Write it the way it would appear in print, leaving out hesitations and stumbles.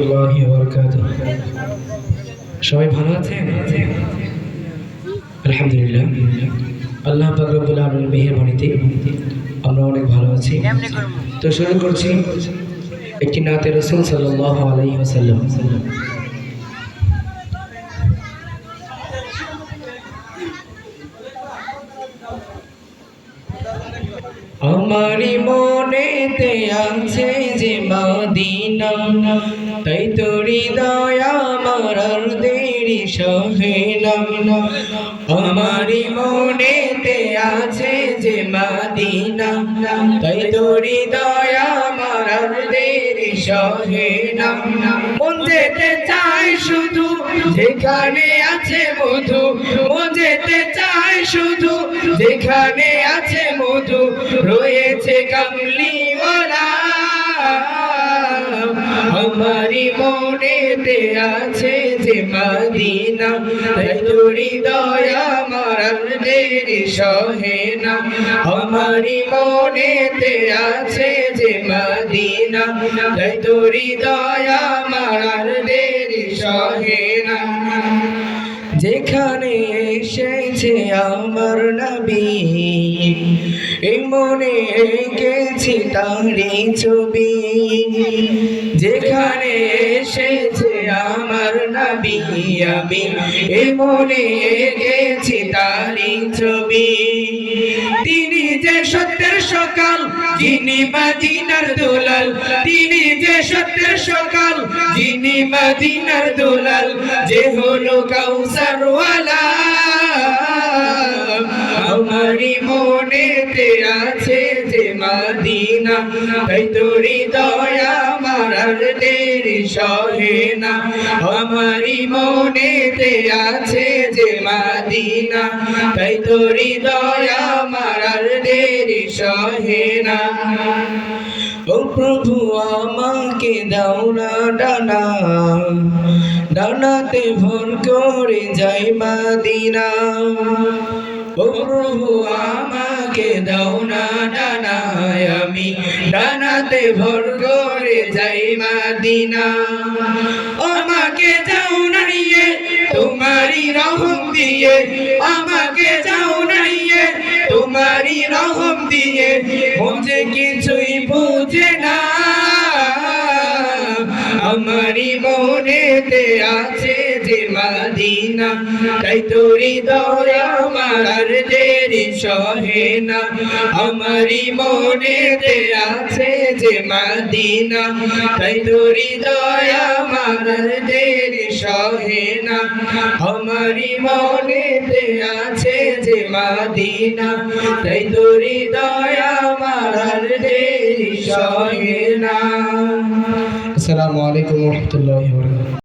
আল্লাহি ওয়া বারাকাতুহু। সবাই ভালো আছেন? আলহামদুলিল্লাহ, আল্লাহ পাক রব্বুল আলামিনের মেহেরবানিতে আমরা অনেক ভালো আছি। তো শুরু করছি একটি নাতে রাসূল সাল্লাল্লাহু আলাইহি ওয়াসাল্লাম। আমারি মনেতে আছে যে মদিনা, তাই তো হৃদয় আমার আর দেরি সহে না। আমারি মনেতে আছে যে মদিনা, তাই তো হৃদয় আমার আর দেরি সহে না। মন যেতে চায় শুধু যেখানে আছে মধু, মন যেতে চায় শুধু যেখানে আছে মধু, রয়েছে কামলিওয়ালা। আমারি মনেতে আছে যে মদিনা, তাই তো হৃদয় আমার আর দেরি সহে না। আমারি মনেতে আছে যে মদিনা, তাই তো হৃদয় আমার আর দেরি সহে না। যেখানে এসেছে আমার নবী, এই মনে এঁকেছি তারি ছবি। যেখানে এসেছে আমার নবী, আমি এই মনে এঁকেছি তারি ছবি। তিনি যে সত্যের সকাল, যিনি মদিনার দুলাল, তিনি যে সত্যের সকাল, যিনি মদিনার দুলাল, যে হলো কাউসার ওয়ালা। আমারি মনেতে আছে যে মদিনা, তাই তো হৃদয় আমার আর দেরি সহে না। আমারি মনেতে আছে যে মদিনা, তাই তো হৃদয় আমার আর দেরি সহে না। ও প্রভু আমাকে দাও না ডানা, ডানাতে ভর করে যাই মদিনা। ও প্রভু আমাকে দাও না ডানা, আমি ডানাতে ভর করে যাই মদিনা। আমাকে যাও না নিয়ে তোমারি রহম দিয়ে, আমাকে যাও না নিয়ে তোমারি রহম দিয়ে, মুঝে কিছুই বুঝে না। আমারি মনেতে আছে যে মদিনা, তাই তো হৃদয় আমার আর দেরি সহে না। আমারি মনেতে আছে যে মদিনা, তাই তো হৃদয় আমার আর দেরি সহে না। আমারি মনেতে আছে যে মদিনা, তাই তো হৃদয় আমার আর দেরি সহে না। আসসালামু আলাইকুম ওয়া রাহমাতুল্লাহি ওয়া বারাকাতুহু।